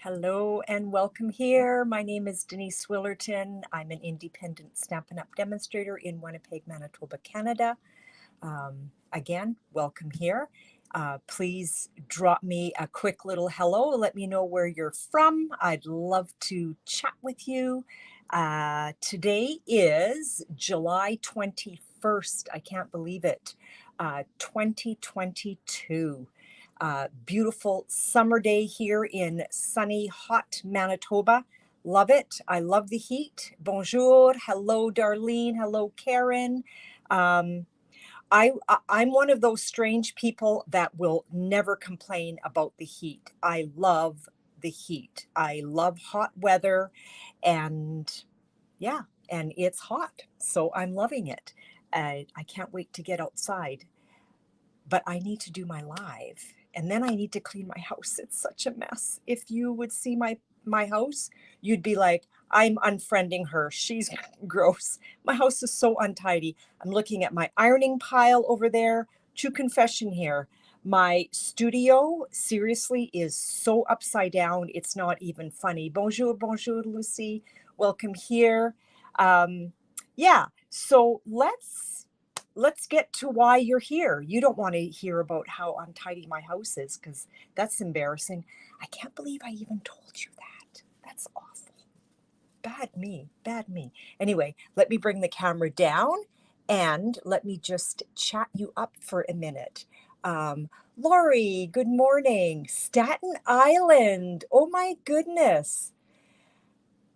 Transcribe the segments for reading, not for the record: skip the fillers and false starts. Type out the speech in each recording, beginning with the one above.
Hello and welcome here. My name is Denise Willerton. I'm an independent Stampin' Up demonstrator in Winnipeg, Manitoba, Canada. Again, welcome here. Please drop me a quick little hello. Let me know where you're from. I'd love to chat with you. Today is July 21st. I can't believe it. 2022. Beautiful summer day here in sunny, hot Manitoba. Love it. I love the heat. Bonjour. Hello, Darlene. Hello, Karen. I'm one of those strange people that will never complain about the heat. I love the heat. I love hot weather, and yeah, and it's hot, so I'm loving it. I can't wait to get outside, but I need to do my live, and then I need to clean my house. It's such a mess. If you would see my house, you'd be like, I'm unfriending her. She's gross. My house is so untidy. I'm looking at my ironing pile over there. True confession here. My studio, seriously, is so upside down. It's not even funny. Bonjour, bonjour, Lucy. Welcome here. Yeah, so let's get to why you're here. You don't want to hear about how untidy my house is, because that's embarrassing. I can't believe I even told you that. That's awful. Bad me, bad me. Anyway, let me bring the camera down and let me just chat you up for a minute. Lori, good morning. Staten Island. Oh my goodness.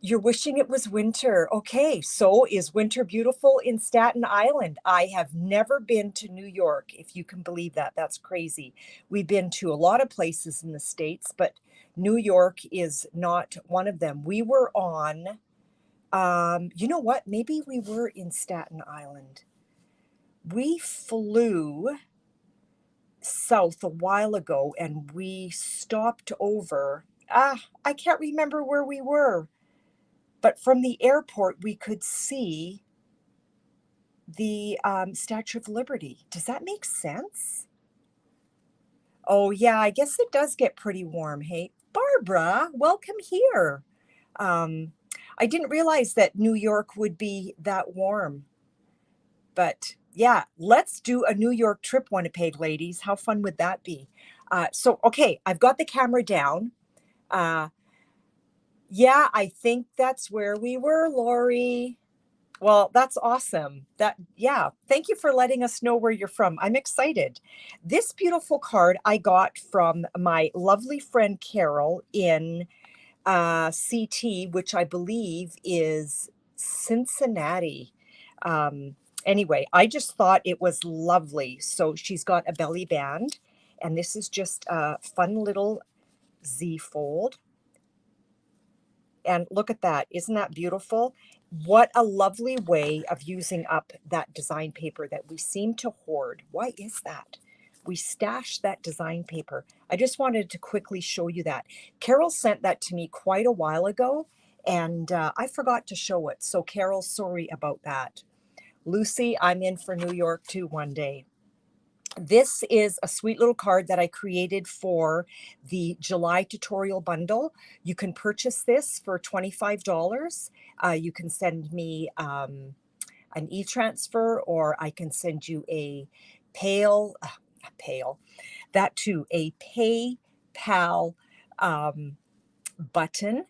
You're wishing it was winter. Okay, so is winter beautiful in Staten Island? I have never been to New York, if you can believe that. That's crazy. We've been to a lot of places in the States, but New York is not one of them. We were on, you know what? Maybe we were in Staten Island. We flew south a while ago and we stopped over. I can't remember where we were. But from the airport, we could see the Statue of Liberty. Does that make sense? Oh, yeah, I guess it does get pretty warm. Hey, Barbara, welcome here. I didn't realize that New York would be that warm. But yeah, let's do a New York trip, Winnipeg, ladies. How fun would that be? Okay, I've got the camera down. Yeah, I think that's where we were, Lori. Well, that's awesome. Yeah, thank you for letting us know where you're from. I'm excited. This beautiful card I got from my lovely friend Carol in CT, which I believe is Cincinnati. Anyway, I just thought it was lovely. So she's got a belly band, and this is just a fun little Z fold. And look at that. Isn't that beautiful? What a lovely way of using up that design paper that we seem to hoard. Why is that? We stash that design paper. I just wanted to quickly show you that. Carol sent that to me quite a while ago, and I forgot to show it. So Carol, sorry about that. Lucy, I'm in for New York too one day. This is a sweet little card that I created for the July tutorial bundle. You can purchase this for $25. You can send me an e-transfer, or I can send you a that too, a PayPal button,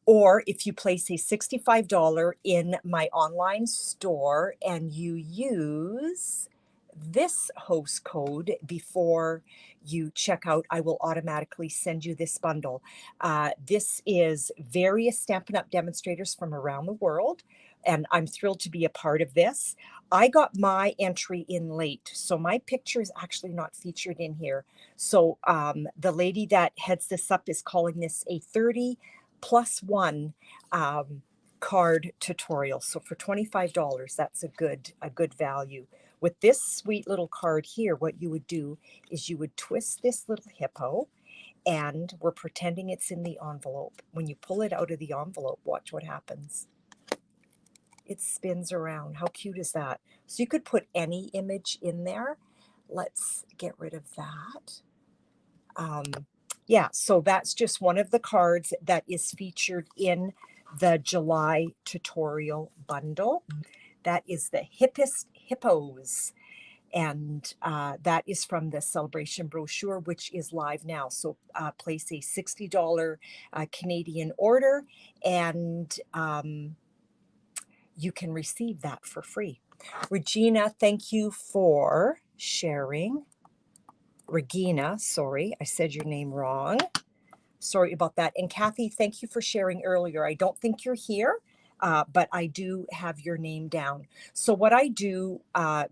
or if you place a $65 in my online store and you use this host code before you check out, I will automatically send you this bundle. This is various Stampin' Up demonstrators from around the world, and I'm thrilled to be a part of this. I got my entry in late, so my picture is actually not featured in here. So the lady that heads this up is calling this a 30+1 card tutorial. So for $25, that's a good value. With this sweet little card here, what you would do is you would twist this little hippo, and we're pretending it's in the envelope. When you pull it out of the envelope, watch what happens. It spins around. How cute is that? So you could put any image in there. Let's get rid of that. Yeah, so that's just one of the cards that is featured in the July tutorial bundle. That is the Hippest Hippos. And that is from the celebration brochure, which is live now. So place a $60 Canadian order, and you can receive that for free. Regina, thank you for sharing. Regina, sorry, I said your name wrong. Sorry about that. And Kathy, thank you for sharing earlier. I don't think you're here, but I do have your name down. So what I do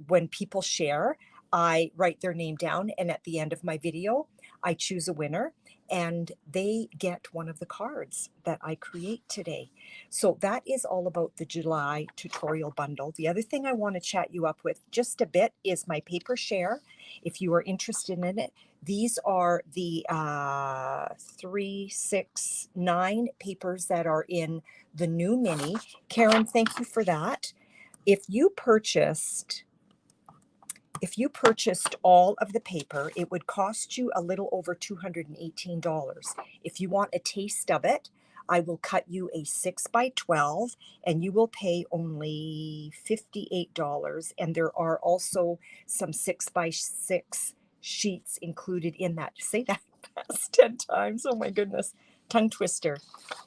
when people share, I write their name down, and at the end of my video, I choose a winner, and they get one of the cards that I create today. So that is all about the July tutorial bundle. The other thing I want to chat you up with just a bit is my paper share. If you are interested in it, these are the 3, 6, 9 papers that are in the new mini. Karen, thank you for that. If you purchased all of the paper, it would cost you a little over $218. If you want a taste of it, I will cut you a 6x12 and you will pay only $58. And there are also some 6x6 sheets included in that. Say that past 10 times. Oh my goodness. Tongue twister.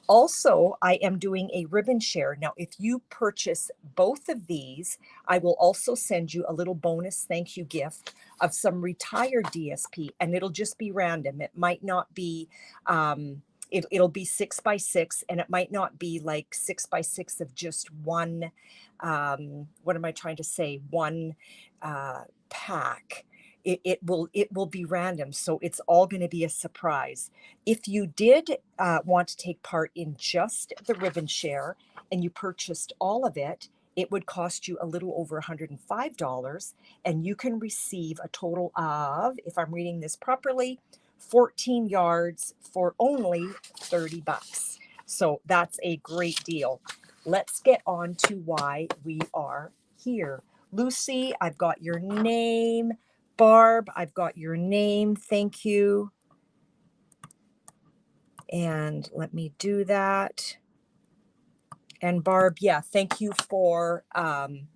Also, I am doing a ribbon share. Now, if you purchase both of these, I will also send you a little bonus thank you gift of some retired DSP, and it'll just be random. It might not be, it'll be 6x6, and it might not be like 6x6 of just one, what am I trying to say? One pack. It will be random, so it's all going to be a surprise. If you did want to take part in just the ribbon share and you purchased all of it, it would cost you a little over $105, and you can receive a total of, if I'm reading this properly, 14 yards for only $30. So that's a great deal. Let's get on to why we are here. Lucy, I've got your name. Barb, I've got your name. Thank you. And let me do that. And Barb, yeah, thank you for CT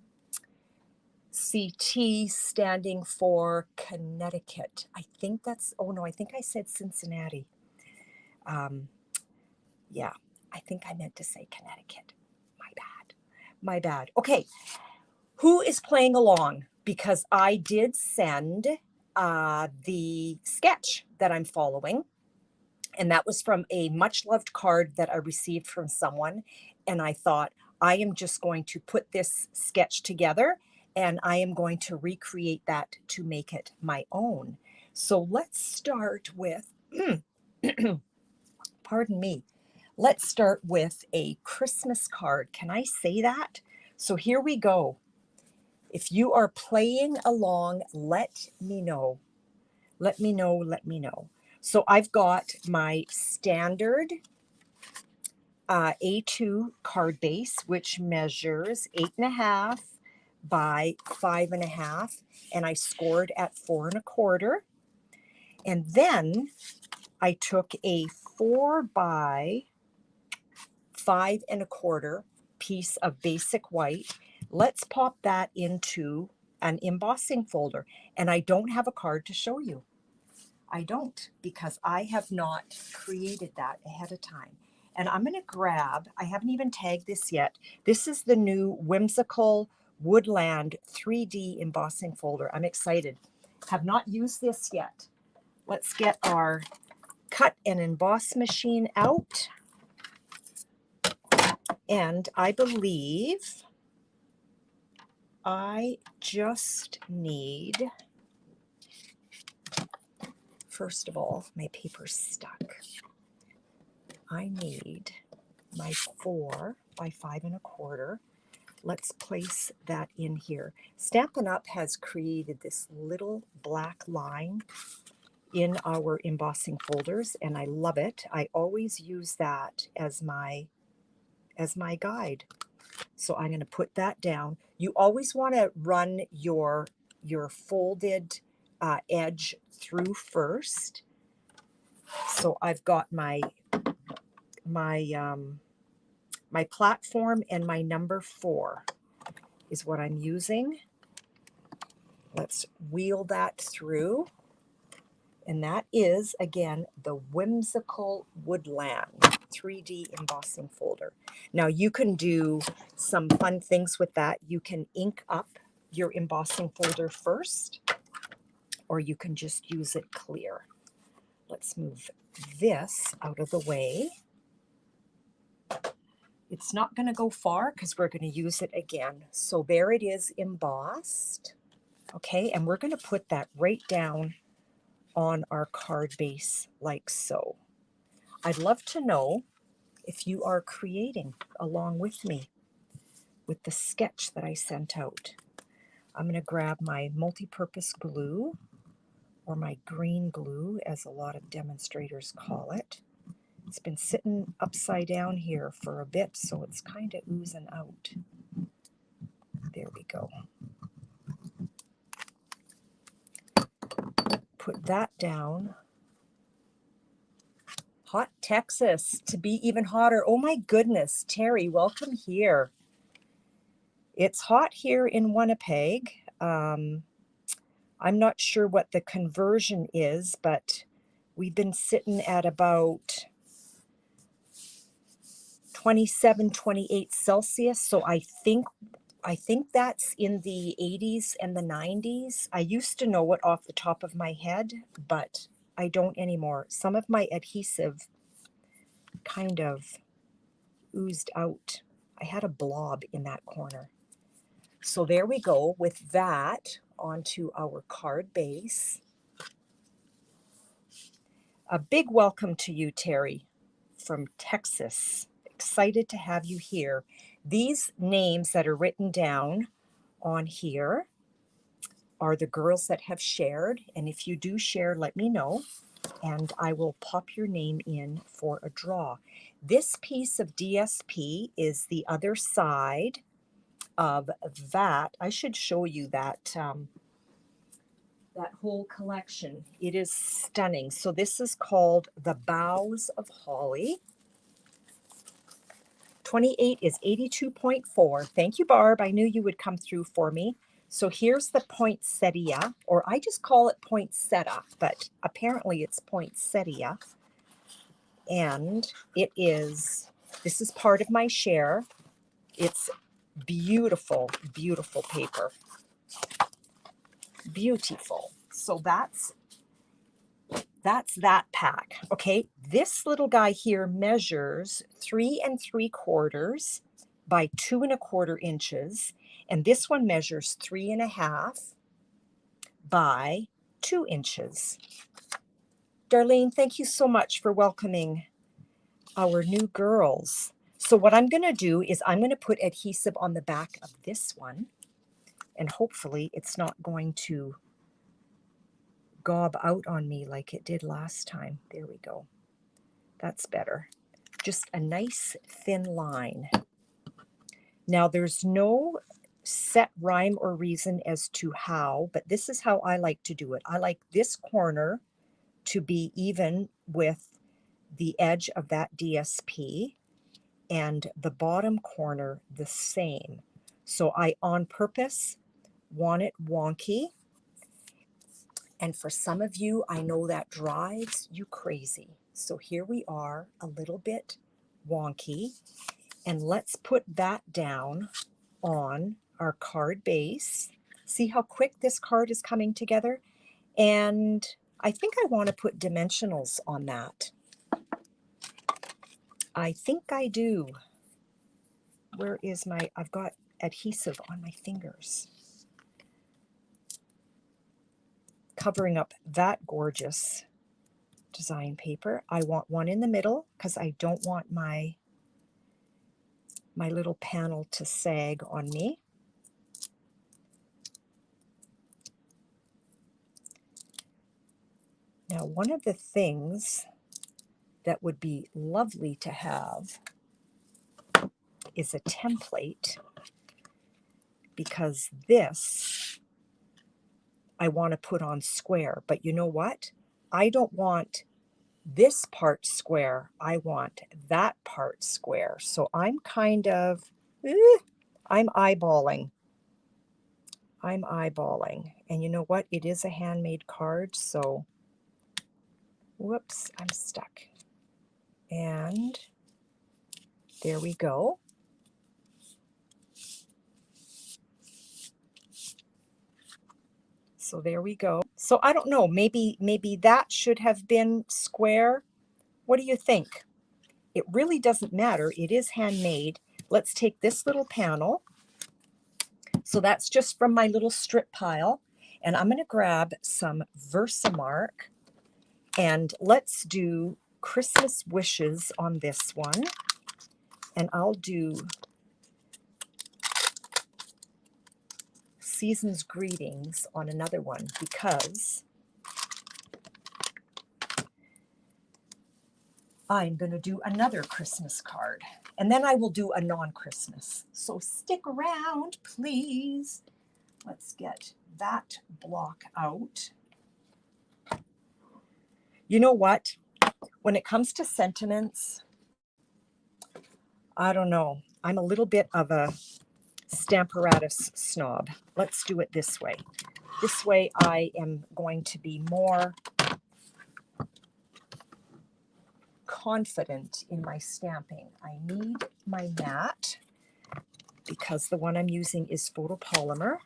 standing for Connecticut. I think that's, oh no, I think I said Cincinnati. Yeah, I think I meant to say Connecticut. My bad. My bad. Okay, who is playing along? Because I did send the sketch that I'm following, and that was from a much loved card that I received from someone. And I thought, I am just going to put this sketch together and I am going to recreate that to make it my own. So let's start with, pardon me, let's start with a Christmas card. Can I say that? So here we go. If you are playing along, let me know. Let me know, let me know. So I've got my standard A2 card base, which measures 8.5 by 5.5, and I scored at 4.25. And then I took a 4 by 5.25 piece of basic white. Let's pop that into an embossing folder. And I don't have a card to show you. I don't, because I have not created that ahead of time. And I'm going to grab, I haven't even tagged this yet. This is the new Whimsical Woodland 3D embossing folder. I'm excited. Have not used this yet. Let's get our cut and emboss machine out. And I believe I just need, first of all, my paper's stuck. I need my 4 by 5.25. Let's place that in here. Stampin' Up! Has created this little black line in our embossing folders, and I love it. I always use that as my guide. So I'm going to put that down. You always want to run your folded edge through first. So I've got my platform, and my number 4 is what I'm using. Let's wheel that through. And that is, again, the Whimsical Woodland 3D embossing folder. Now you can do some fun things with that. You can ink up your embossing folder first, or you can just use it clear. Let's move this out of the way. It's not going to go far because we're going to use it again. So there it is, embossed. Okay, and we're going to put that right down on our card base like so. I'd love to know if you are creating along with me with the sketch that I sent out. I'm going to grab my multi-purpose glue, or my green glue as a lot of demonstrators call it. It's been sitting upside down here for a bit, so it's kind of oozing out. There we go. Put that down. Hot Texas, to be even hotter. Oh my goodness, Terry, welcome here. It's hot here in Winnipeg. I'm not sure what the conversion is, but we've been sitting at about 27, 28 Celsius. So I think that's in the 80s and the 90s. I used to know it off the top of my head, but I don't anymore. Some of my adhesive kind of oozed out. I had a blob in that corner. So there we go with that onto our card base. A big welcome to you, Terry, from Texas. Excited to have you here. These names that are written down on here are the girls that have shared. And if you do share, let me know, and I will pop your name in for a draw. This piece of DSP is the other side of that. I should show you that that whole collection. It is stunning. So this is called The Boughs of Holly. 28 is 82.4. Thank you, Barb. I knew you would come through for me. So here's the poinsettia, or I just call it poinsettia, but apparently it's poinsettia. And it is, this is part of my share. It's beautiful, beautiful paper. Beautiful. So that's that pack. Okay, this little guy here measures 3 3/4 by 2 1/4 inches, and this one measures 3 1/2 by 2 inches. Darlene, thank you so much for welcoming our new girls. So what I'm going to do is I'm going to put adhesive on the back of this one, and hopefully it's not going to gob out on me like it did last time. There we go. That's better. Just a nice thin line. Now there's no set rhyme or reason as to how, but this is how I like to do it. I like this corner to be even with the edge of that DSP, and the bottom corner the same. So I on purpose want it wonky. And for some of you, I know that drives you crazy. So here we are, a little bit wonky. And let's put that down on our card base. See how quick this card is coming together? And I think I want to put dimensionals on that. I think I do. Where is my, I've got adhesive on my fingers, covering up that gorgeous design paper. I want one in the middle because I don't want my little panel to sag on me. Now, one of the things that would be lovely to have is a template, because this I want to put on square. But you know what? I don't want this part square. I want that part square. So I'm kind of, I'm eyeballing. I'm eyeballing. And you know what? It is a handmade card, so whoops, I'm stuck. And there we go. So there we go. So I don't know, maybe that should have been square. What do you think? It really doesn't matter. It is handmade. Let's take this little panel. So that's just from my little strip pile. And I'm going to grab some Versamark and let's do Christmas wishes on this one. And I'll do season's greetings on another one because I'm going to do another Christmas card. And then I will do a non-Christmas. So stick around, please. Let's get that block out. You know what? When it comes to sentiments, I don't know. I'm a little bit of a Stamparatus snob. Let's do it this way. This way I am going to be more confident in my stamping. I need my mat because the one I'm using is photopolymer.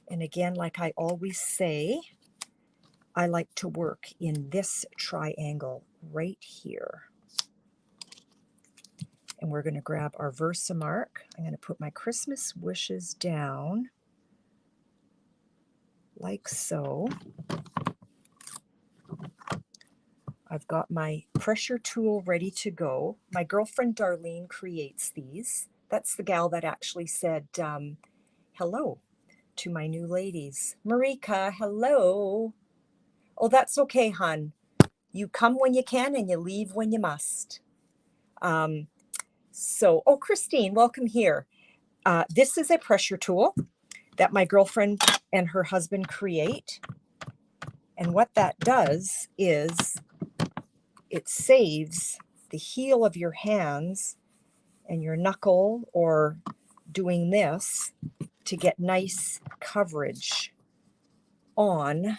And again, like I always say, I like to work in this triangle right here. And we're going to grab our Versamark. I'm going to put my Christmas wishes down like so. I've got my pressure tool ready to go. My girlfriend Darlene creates these. That's the gal that actually said hello to my new ladies. Marika, hello. Oh, that's okay, hon. You come when you can and you leave when you must. Oh, Christine, welcome here. This is a pressure tool that my girlfriend and her husband create. And what that does is it saves the heel of your hands and your knuckle or doing this to get nice coverage on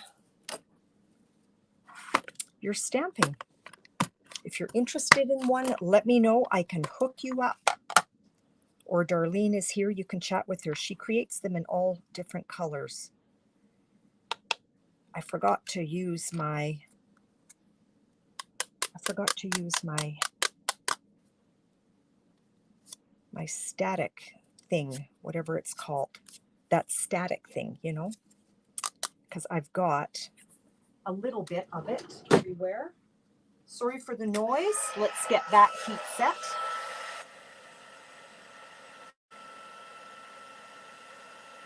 your stamping. If you're interested in one, let me know. I can hook you up. Or Darlene is here. You can chat with her. She creates them in all different colors. I forgot to use my my static thing, whatever it's called. That static thing, you know, because I've got a little bit of it everywhere. Sorry for the noise. Let's get that heat set.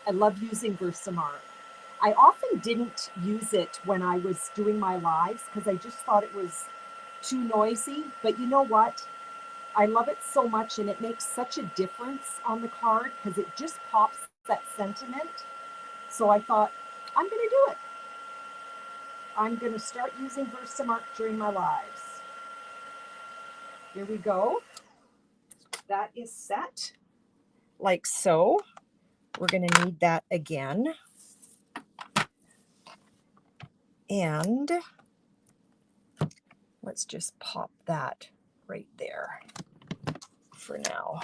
I love using Versamark. I often didn't use it when I was doing my lives because I just thought it was too noisy. But you know what? I love it so much and it makes such a difference on the card because it just pops that sentiment. So I thought, I'm going to do it. I'm going to start using Versamark during my lives. Here we go. That is set like so. We're going to need that again. And let's just pop that right there for now.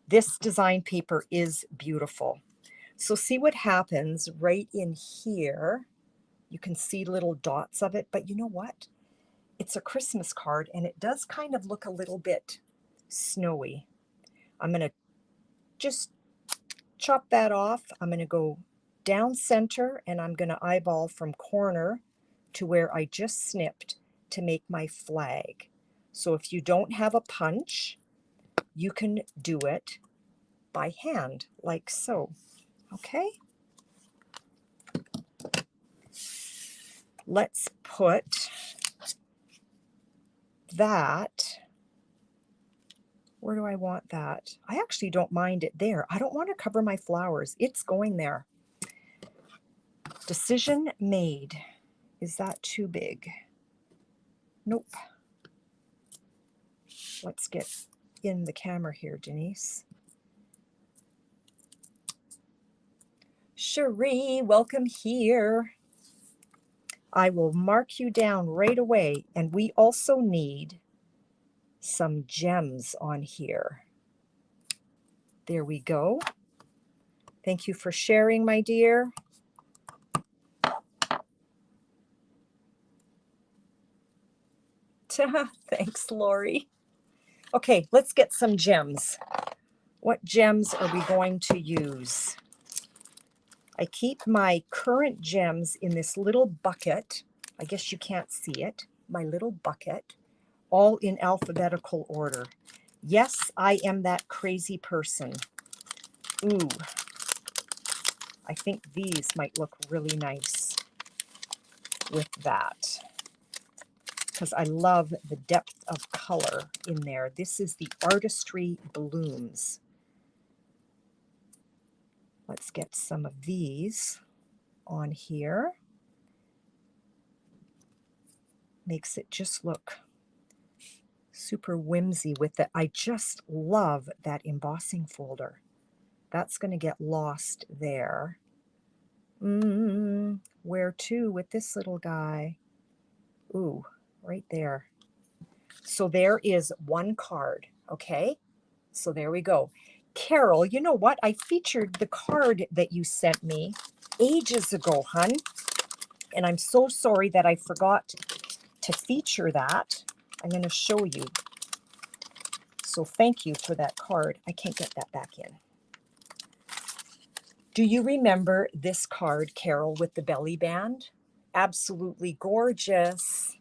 This design paper is beautiful. So see what happens right in here. You can see little dots of it, but you know what? It's a Christmas card and it does kind of look a little bit snowy. I'm going to just chop that off. I'm going to go down center and I'm going to eyeball from corner to where I just snipped to make my flag. So if you don't have a punch, you can do it by hand like so. Okay? Let's put that, where do I want that? I actually don't mind it there. I don't want to cover my flowers. It's going there. Decision made. Is that too big? Nope. Let's get in the camera here, Denise. Cherie, welcome here. I will mark you down right away. And we also need some gems on here. There we go. Thank you for sharing, my dear. Thanks, Lori. Okay, let's get some gems. What gems are we going to use? I keep my current gems in this little bucket. I guess you can't see it. My little bucket, all in alphabetical order. Yes, I am that crazy person. Ooh, I think these might look really nice with that, because I love the depth of color in there. This is the Artistry Blooms. Let's get some of these on here. Makes it just look super whimsy with it. I just love that embossing folder. That's going to get lost there. Where to with this little guy? Ooh, right there. So there is one card, okay? So there we go. Carol, you know what? I featured the card that you sent me ages ago, hun. And I'm so sorry that I forgot to feature that. I'm going to show you. So thank you for that card. I can't get that back in. Do you remember this card, Carol, with the belly band? Absolutely gorgeous.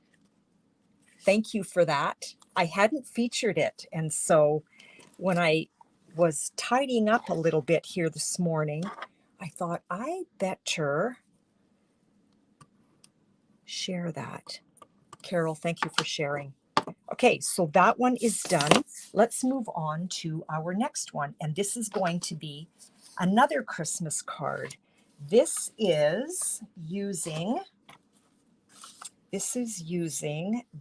Thank you for that. I hadn't featured it. And so when I was tidying up a little bit here this morning, I thought I better share that. Carol, thank you for sharing. Okay, so that one is done. Let's move on to our next one. And this is going to be another Christmas card. This is using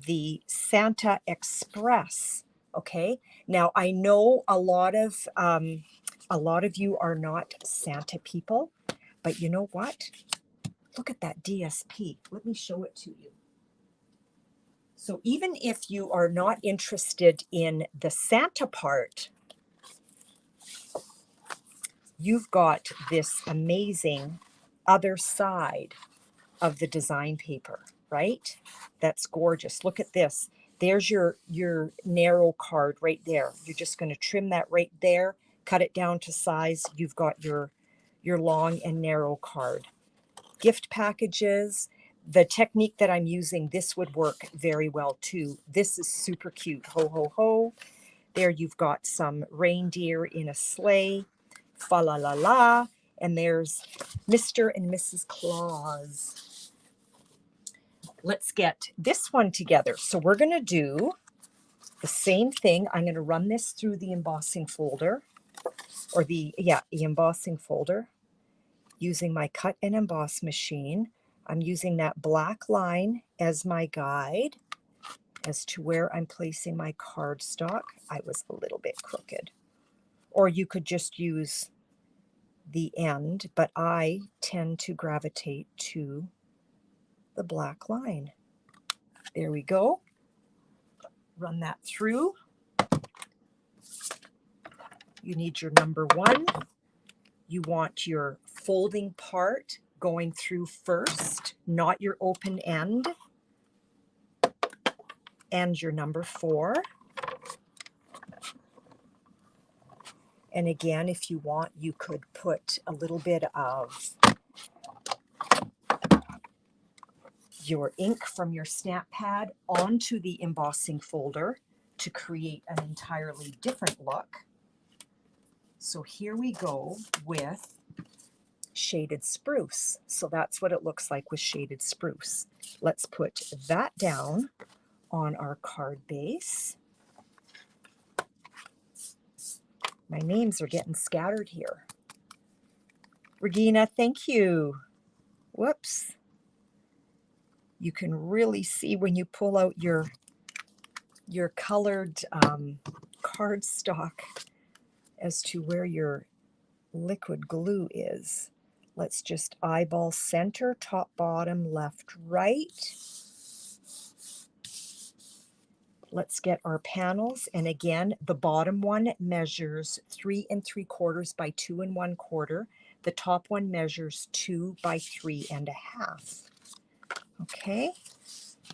the Santa Express. Okay, now I know a lot of you are not Santa people, but you know what? Look at that DSP. Let me show it to you. So even if you are not interested in the Santa part, you've got this amazing other side of the design paper, right? That's gorgeous. Look at this. There's your narrow card right there. You're just going to trim that right there, cut it down to size. You've got your long and narrow card. Gift packages. The technique that I'm using, this would work very well too. This is super cute. Ho, ho, ho. There you've got some reindeer in a sleigh. Fa la la la. And there's Mr. and Mrs. Claus. Let's get this one together. So we're going to do the same thing. I'm going to run this through the embossing folder, or the embossing folder, using my cut and emboss machine. I'm using that black line as my guide as to where I'm placing my cardstock. I was a little bit crooked. Or you could just use the end, but I tend to gravitate to the black line. There we go. Run that through. You need your number 1. You want your folding part going through first, not your open end. And your number 4. And again, if you want, you could put a little bit of your ink from your stamp pad onto the embossing folder to create an entirely different look. So here we go with shaded spruce. So that's what it looks like with shaded spruce. Let's put that down on our card base. My names are getting scattered here. Regina, thank you. Whoops. You can really see when you pull out your colored cardstock as to where your liquid glue is. Let's just eyeball center, top, bottom, left, right. Let's get our panels, and again, the bottom one measures 3 3/4 by 2 1/4. The top one measures 2 by 3 1/2. Okay,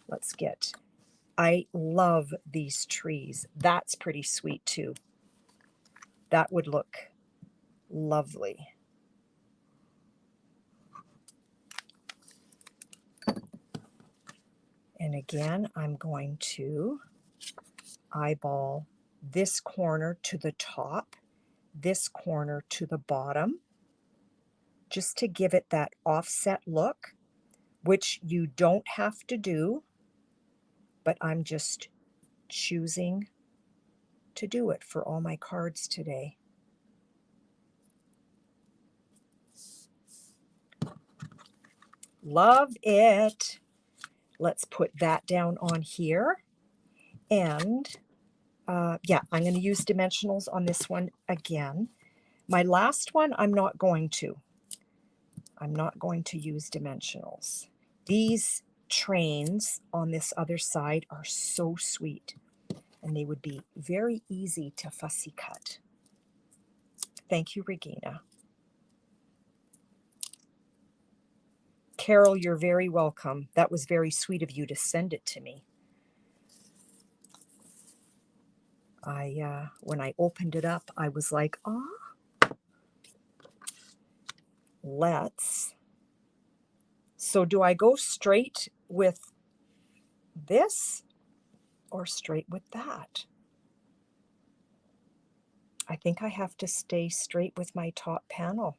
let's get, I love these trees. That's pretty sweet too. That would look lovely. And again, I'm going to eyeball this corner to the top, this corner to the bottom, just to give it that offset look, which you don't have to do, but I'm just choosing to do it for all my cards today. Love it. Let's put that down on here. And yeah, I'm going to use dimensionals on this one again. My last one, I'm not going to use dimensionals. These trains on this other side are so sweet, and they would be very easy to fussy cut. Thank you, Regina. Carol, you're very welcome. That was very sweet of you to send it to me. When I opened it up, I was like, ah. So do I go straight with this or straight with that? I think I have to stay straight with my top panel.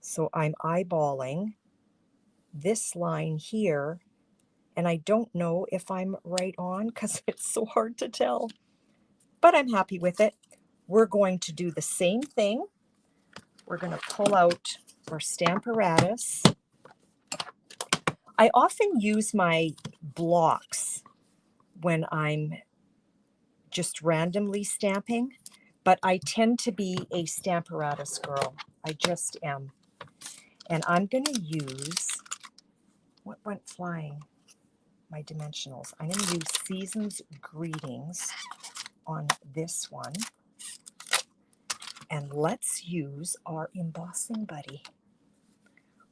So I'm eyeballing this line here, and I don't know if I'm right on because it's so hard to tell, but I'm happy with it. We're going to do the same thing. We're going to pull out our Stamparatus. I often use my blocks when I'm just randomly stamping, but I tend to be a Stamparatus girl. I just am. And I'm going to use, what went flying? My dimensionals. I'm going to use Season's Greetings on this one. And let's use our embossing buddy.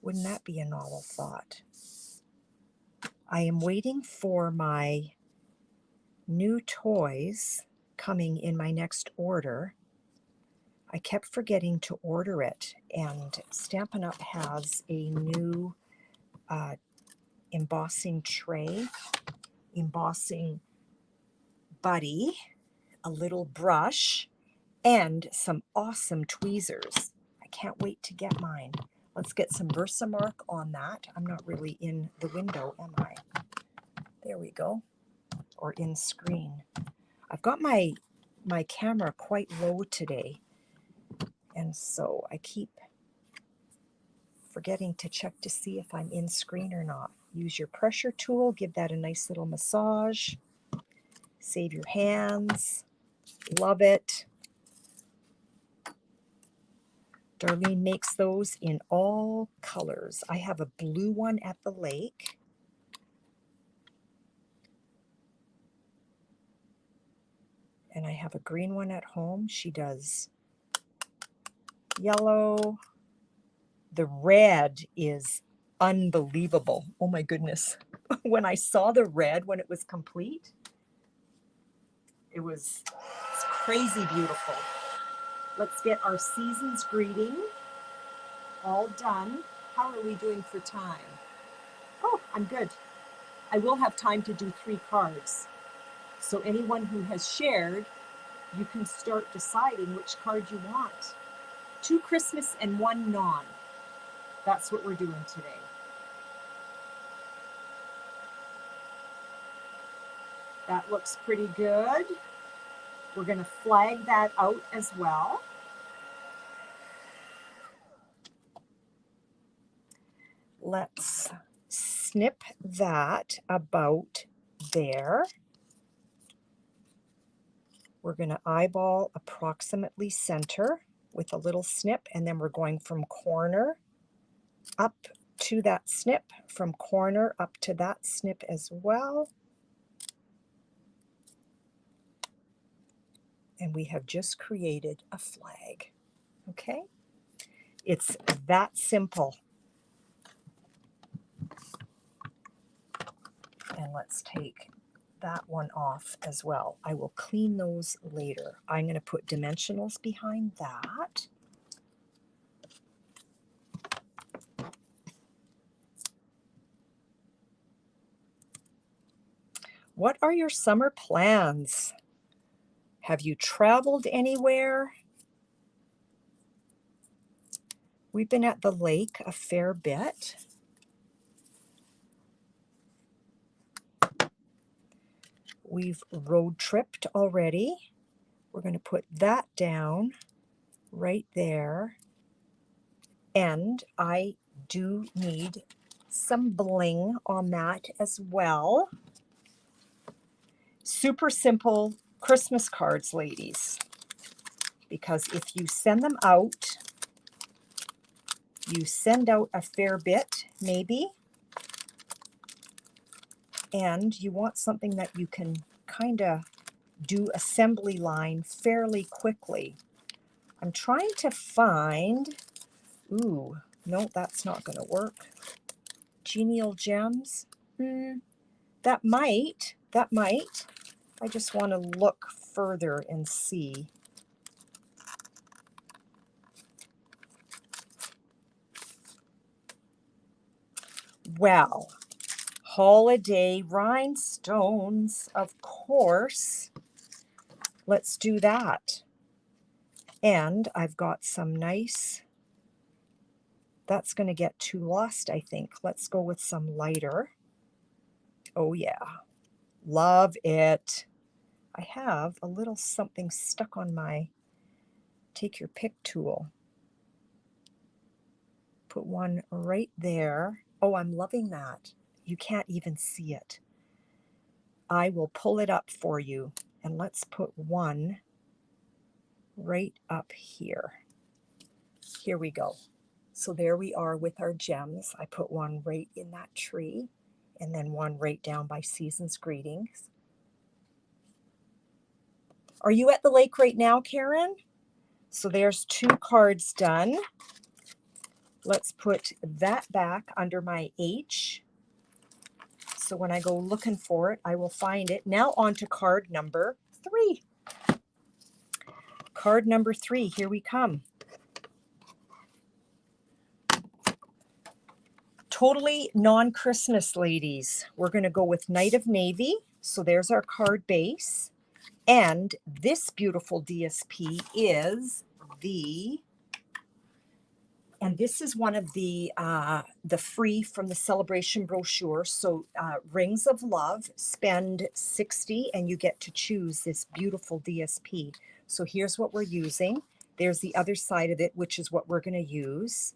Wouldn't that be a novel thought? I am waiting for my new toys coming in my next order. I kept forgetting to order it, and Stampin' Up! Has a new embossing tray, embossing buddy, a little brush, and some awesome tweezers. I can't wait to get mine. Let's get some Versamark on that. I'm not really in the window, am I? There we go. Or in screen. I've got my camera quite low today, and so I keep forgetting to check to see if I'm in screen or not. Use your pressure tool, give that a nice little massage. Save your hands. Love it. Darlene makes those in all colors. I have a blue one at the lake. And I have a green one at home. She does yellow. The red is unbelievable. Oh my goodness. When I saw the red when it was complete, it's crazy beautiful. Let's get our Season's Greeting all done. How are we doing for time? Oh, I'm good. I will have time to do 3 cards. So anyone who has shared, you can start deciding which card you want. 2 Christmas and 1 non. That's what we're doing today. That looks pretty good. We're going to flag that out as well. Let's snip that about there. We're going to eyeball approximately center with a little snip, and then we're going from corner up to that snip, from corner up to that snip as well. And we have just created a flag. Okay? It's that simple. And let's take that one off as well. I will clean those later. I'm going to put dimensionals behind that. What are your summer plans? Have you traveled anywhere? We've been at the lake a fair bit. We've road tripped already. We're going to put that down right there. And I do need some bling on that as well. Super simple Christmas cards, ladies. Because if you send them out, you send out a fair bit, maybe. And you want something that you can kind of do assembly line fairly quickly. I'm trying to find, ooh, no, that's not going to work. Genial gems, that might. I just want to look further and see. Well, holiday rhinestones, of course. Let's do that. And I've got some nice, that's going to get too lost, I think. Let's go with some lighter. Oh yeah, love it. I have a little something stuck on my take your pick tool. Put one right there. Oh, I'm loving that. You can't even see it. I will pull it up for you, and let's put one right up here. Here we go. So there we are with our gems. I put one right in that tree, and then one right down by Season's Greetings. Are you at the lake right now, Karen? So there's 2 cards done. Let's put that back under my H. So when I go looking for it, I will find it. Now on to card number 3. Card number 3, here we come. Totally non-Christmas, ladies. We're going to go with Night of Navy. So there's our card base. And this beautiful DSP is and this is one of the free from the celebration brochure. So Rings of Love, spend $60 and you get to choose this beautiful DSP. So here's what we're using. There's the other side of it, which is what we're going to use.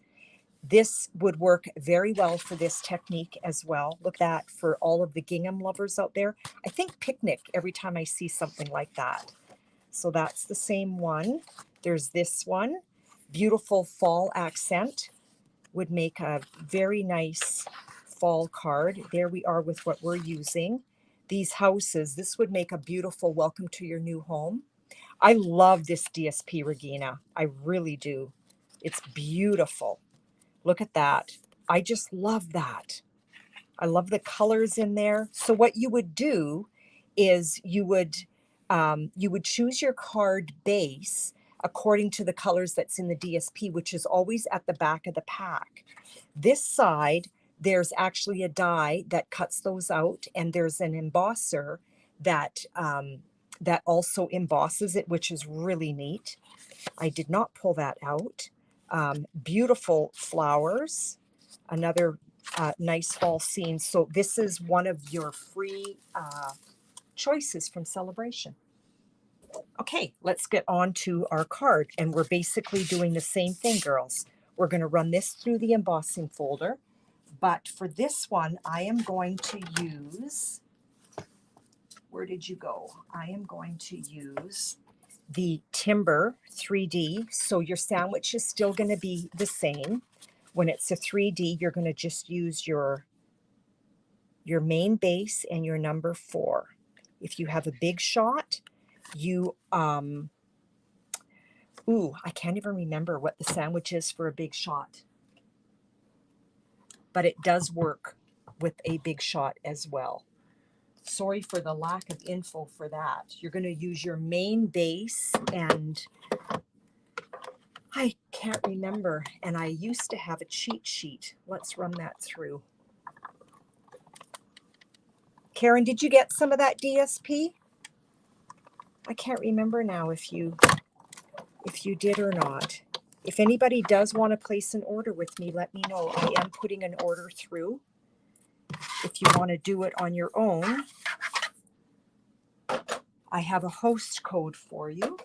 This would work very well for this technique as well. Look at that for all of the gingham lovers out there. I think picnic every time I see something like that. So that's the same one. There's this one. Beautiful fall accent. Would make a very nice fall card. There we are with what we're using. These houses, this would make a beautiful welcome to your new home. I love this DSP, Regina. I really do. It's beautiful. Look at that. I just love that. I love the colors in there. So what you would do is you would choose your card base according to the colors that's in the DSP, which is always at the back of the pack. This side, there's actually a die that cuts those out, and there's an embosser that that also embosses it, which is really neat. I did not pull that out. Beautiful flowers, another nice fall scene. So this is one of your free choices from Celebration. Okay, let's get on to our card, and we're basically doing the same thing, girls. We're going to run this through the embossing folder, But for this one, I am going to use, where did you go? I am going to use the Timber 3D. So your sandwich is still going to be the same. When it's a 3D, you're going to just use your main base and your number 4. If you have a big shot, you, I can't even remember what the sandwich is for a big shot. But it does work with a big shot as well. Sorry for the lack of info for that. You're going to use your main base, and I can't remember. And I used to have a cheat sheet. Let's run that through. Karen, did you get some of that DSP? I can't remember now if you did or not. If anybody does want to place an order with me, let me know. I am putting an order through. If you want to do it on your own, I have a host code for you,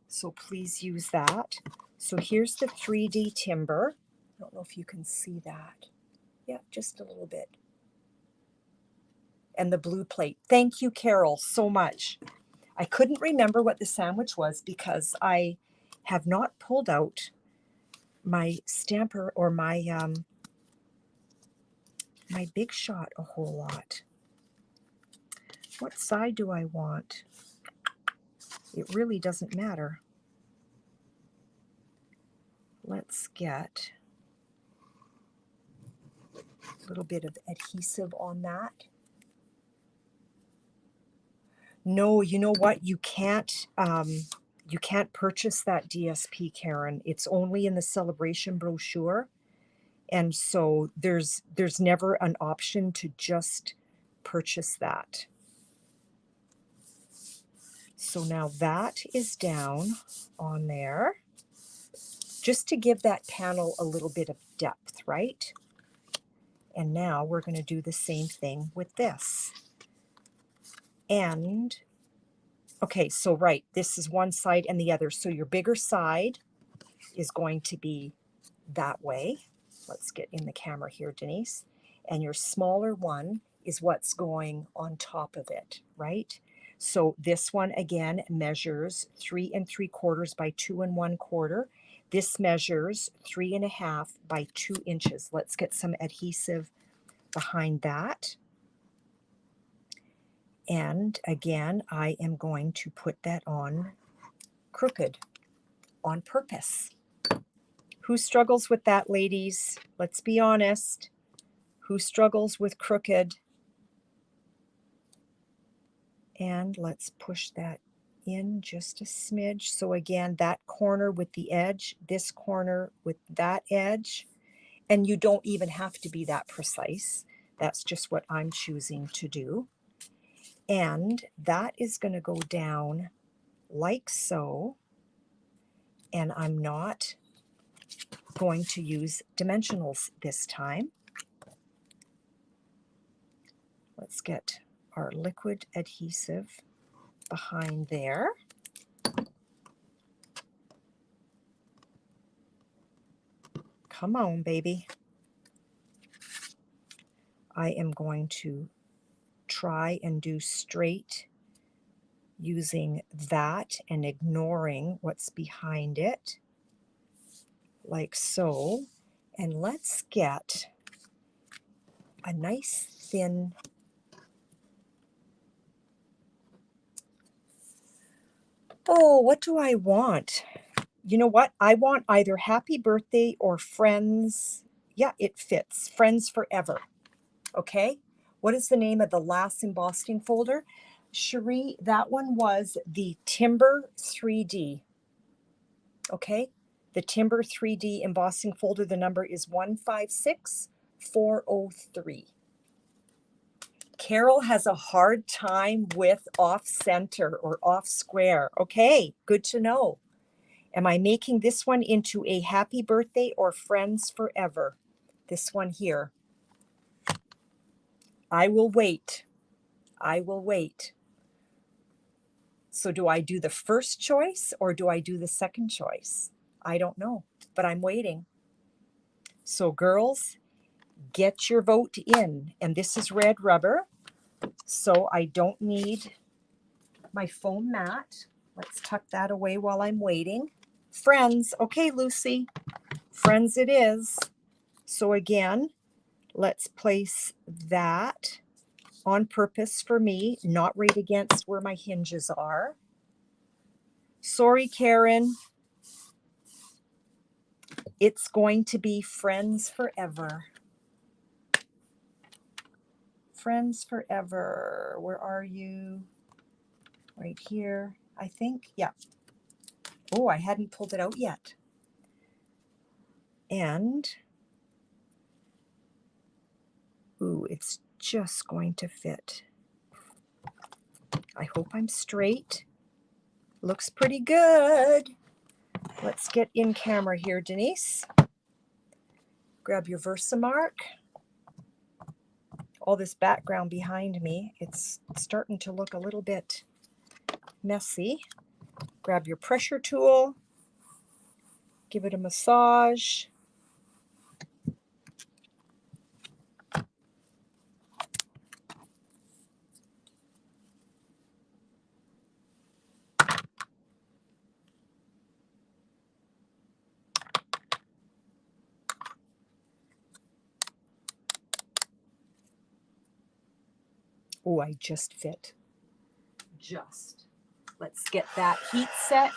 so please use that. So here's the 3D timber. I don't know if you can see that. Yeah, just a little bit. And the blue plate. Thank you, Carol, so much. I couldn't remember what the sandwich was because I have not pulled out my stamper or my my big shot a whole lot. What side do I want? It really doesn't matter. Let's get a little bit of adhesive on that. No, you know what? You can't purchase that DSP, Karen. It's only in the celebration brochure. And so there's never an option to just purchase that. So now that is down on there, just to give that panel a little bit of depth, right? And now we're going to do the same thing with this. And, okay, so right, this is one side and the other. So your bigger side is going to be that way. Let's get in the camera here, Denise. And your smaller one is what's going on top of it, right? So this one, again, measures 3 3/4 by 2 1/4. This measures 3 1/2 by 2 inches. Let's get some adhesive behind that. And again, I am going to put that on crooked on purpose. Who struggles with that, ladies? Let's be honest. Who struggles with crooked? And let's push that in just a smidge. So again, that corner with the edge, this corner with that edge. And you don't even have to be that precise. That's just what I'm choosing to do. And that is going to go down like so. And I'm not going to use dimensionals this time. Let's get our liquid adhesive behind there. Come on, baby. I am going to try and do straight using that and ignoring what's behind it, like so. And let's get a nice thin what do I want? You know what? I want either happy birthday or friends. Yeah, it fits. Friends forever. Okay. What is the name of the last embossing folder? Cherie, that one was the Timber 3D. Okay. The Timber 3D embossing folder. The number is 156403. Carol has a hard time with off center or off square. Okay, good to know. Am I making this one into a happy birthday or friends forever? This one here. I will wait. I will wait. So do I do the first choice or do I do the second choice? I don't know, but I'm waiting. So girls, Get your vote in. And this is red rubber, so I don't need my foam mat. Let's tuck that away while I'm waiting. Friends, okay, Lucy, friends it is. So again, let's place that on purpose for me, not right against where my hinges are. Sorry, Karen. It's going to be friends forever. Friends forever. Where are you? Right here, I think. Yeah. Oh, I hadn't pulled it out yet. And, ooh, it's just going to fit. I hope I'm straight. Looks pretty good. Let's get in camera here, Denise. Grab your Versamark. All this background behind me, it's starting to look a little bit messy. Grab your pressure tool. Give it a massage. Oh, I just fit. Just. Let's get that heat set.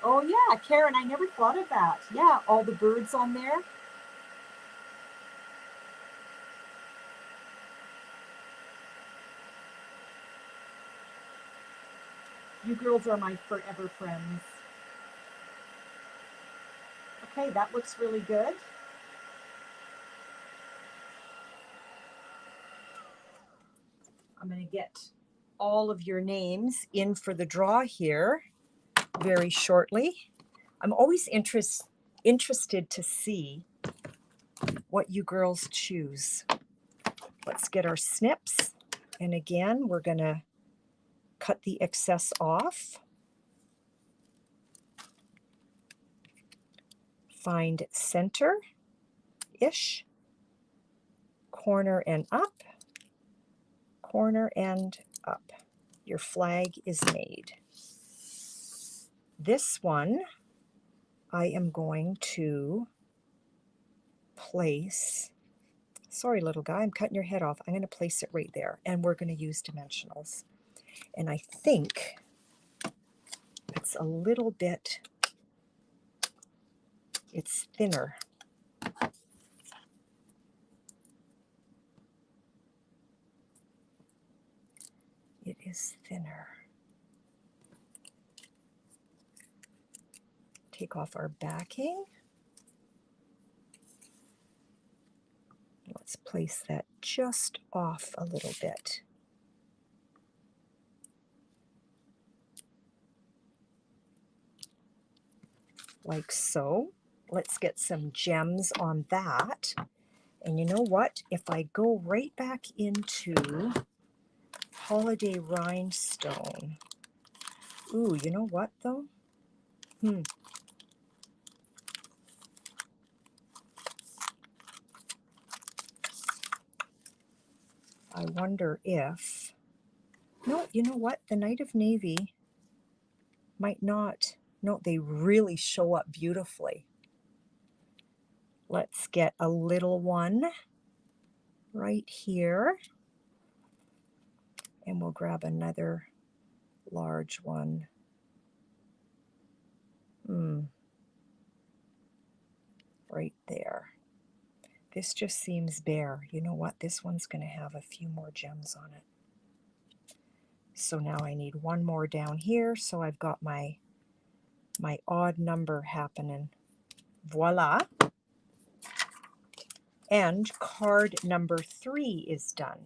Oh yeah, Karen, I never thought of that. Yeah, all the birds on there. You girls are my forever friends. Okay, that looks really good. I'm going to get all of your names in for the draw here very shortly. I'm always interested to see what you girls choose. Let's get our snips. And again, we're going to cut the excess off. Find center-ish, corner and up, corner and up. Your flag is made. This one, I am going to place, sorry little guy, I'm cutting your head off. I'm going to place it right there, and we're going to use dimensionals. And I think it's a little bit, it's thinner. It is thinner. Take off our backing. Let's place that just off a little bit. Like so. Let's get some gems on that. And you know what? If I go right back into Holiday Rhinestone. Ooh, you know what though? I wonder if, no, you know what? The Night of Navy might not, no, they really show up beautifully. Let's get a little one right here. And we'll grab another large one. Right there. This just seems bare. You know what? This one's going to have a few more gems on it. So now I need one more down here. So I've got my odd number happening. Voila. And card number 3 is done.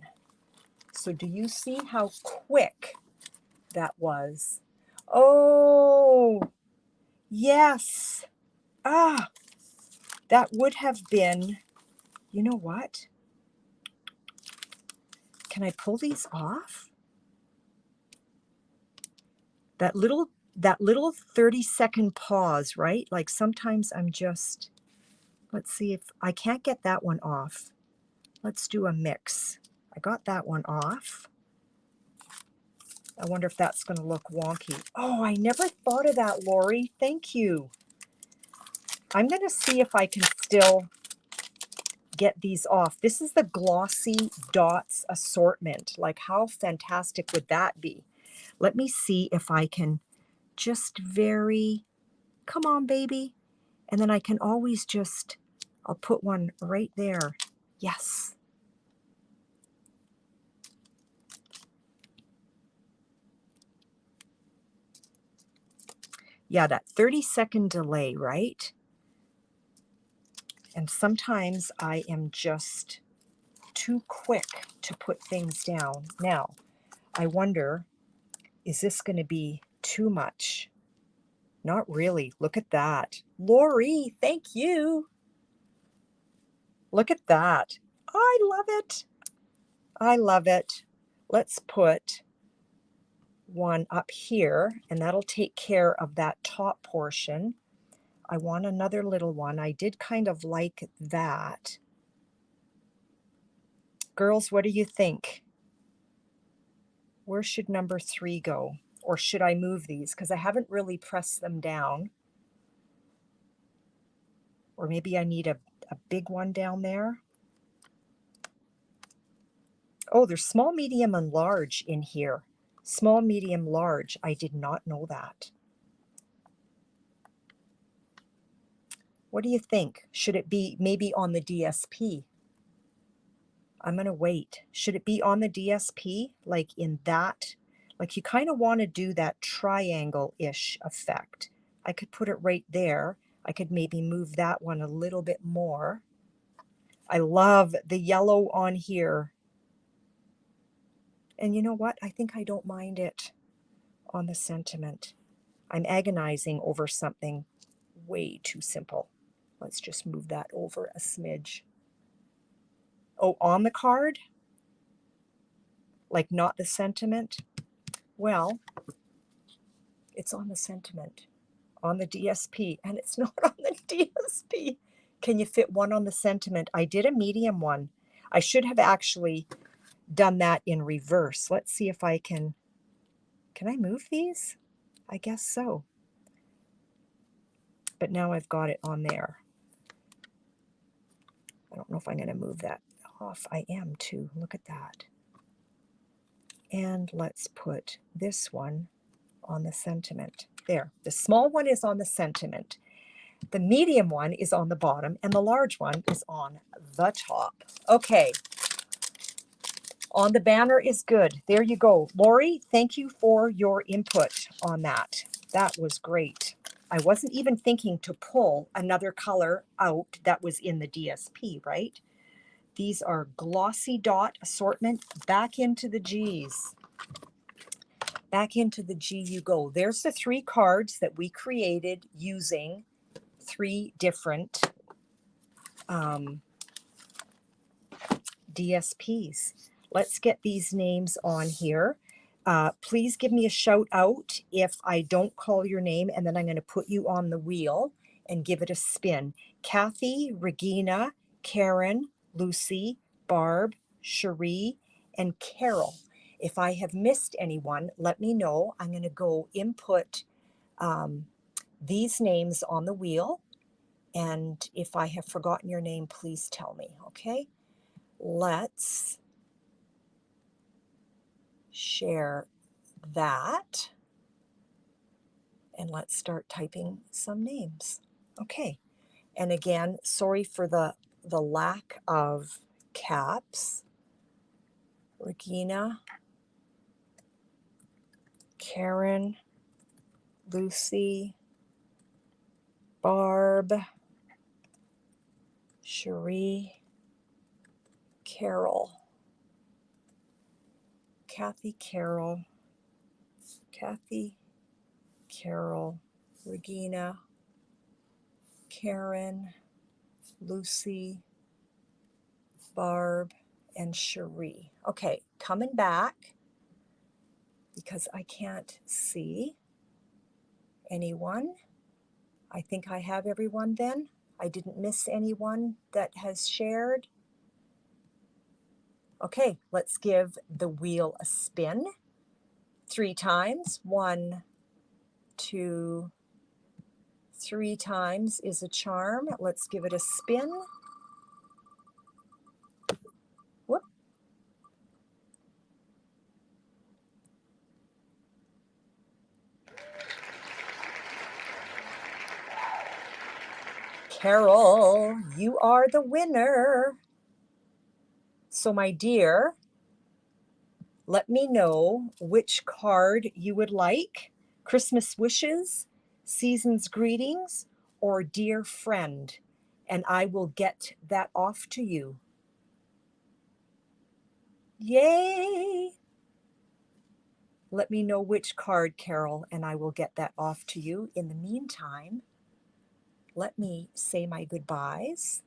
So do you see how quick that was? Oh, yes. Ah, that would have been, you know what? Can I pull these off? That little that little 30-second pause, right? Like sometimes I'm just, let's see if I can't get that one off. Let's do a mix. I got that one off. I wonder if that's going to look wonky. Oh, I never thought of that, Lori. Thank you. I'm going to see if I can still get these off. This is the Glossy Dots assortment. Like, how fantastic would that be? Let me see if I can just come on, baby. And then I can always just, I'll put one right there. Yes. Yeah, that 30-second delay, right? And sometimes I am just too quick to put things down. Now, I wonder, is this going to be too much? Not really. Look at that. Lori, thank you. Look at that. I love it. I love it. Let's put one up here, and that'll take care of that top portion. I want another little one. I did kind of like that. Girls, what do you think? Where should number 3 go? Or should I move these? Because I haven't really pressed them down. Or maybe I need a big one down there. Oh, there's small, medium, and large in here. Small, medium, large. I did not know that. What do you think? Should it be maybe on the DSP? I'm going to wait. Should it be on the DSP? Like in that? Like you kind of want to do that triangle-ish effect. I could put it right there. I could maybe move that one a little bit more. I love the yellow on here. And you know what? I think I don't mind it on the sentiment. I'm agonizing over something way too simple. Let's just move that over a smidge. Oh, on the card? Like not the sentiment? Well, it's on the sentiment, on the DSP, and it's not on the DSP. Can you fit one on the sentiment? I did a medium one. I should have actually done that in reverse. Let's see if I can I move these? I guess so. But now I've got it on there. I don't know if I'm going to move that off. I am too. Look at that. And let's put this one on the sentiment. There. The small one is on the sentiment. The medium one is on the bottom, and the large one is on the top. Okay. On the banner is good. There you go. Lori, thank you for your input on that. That was great. I wasn't even thinking to pull another color out that was in the DSP, right? These are Glossy Dot assortment. Back into the G's. Back into the G you go. There's the 3 cards that we created using 3 different DSPs. Let's get these names on here. Please give me a shout out if I don't call your name, and then I'm going to put you on the wheel and give it a spin. Kathy, Regina, Karen, Lucy, Barb, Cherie, and Carol. If I have missed anyone, let me know. I'm going to go input these names on the wheel, and if I have forgotten your name, please tell me, okay? Let's share that, and let's start typing some names. Okay, and again, sorry for the lack of caps. Regina, Karen, Lucy, Barb, Cherie, Carol, Kathy, Carol, Regina, Karen, Lucy, Barb, and Cherie. Okay, coming back because I can't see. Anyone? I think I have everyone then. I didn't miss anyone that has shared. Okay, let's give the wheel a spin 3 times. 1, 2, 3 times is a charm. Let's give it a spin. Whoop. Carol, you are the winner. So my dear, let me know which card you would like. Christmas wishes, season's greetings, or dear friend, and I will get that off to you. Yay! Let me know which card, Carol, and I will get that off to you. In the meantime, let me say my goodbyes.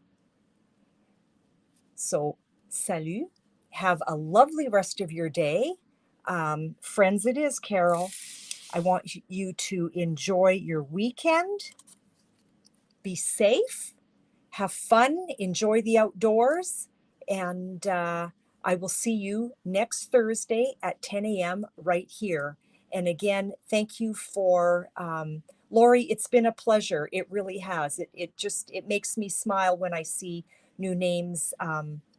So, salut. Have a lovely rest of your day. Friends, it is, Carol. I want you to enjoy your weekend. Be safe. Have fun. Enjoy the outdoors. And I will see you next Thursday at 10 a.m. right here. And again, thank you for Lori. It's been a pleasure. It really has. It makes me smile when I see new names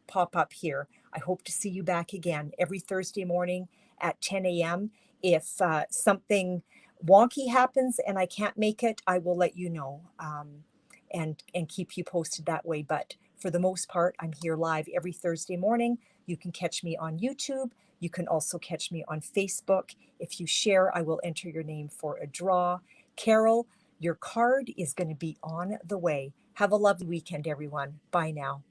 pop up here. I hope to see you back again every Thursday morning at 10 a.m. If something wonky happens and I can't make it, I will let you know and keep you posted that way. But for the most part, I'm here live every Thursday morning. You can catch me on YouTube. You can also catch me on Facebook. If you share, I will enter your name for a draw. Carol, your card is going to be on the way. Have a lovely weekend, everyone. Bye now.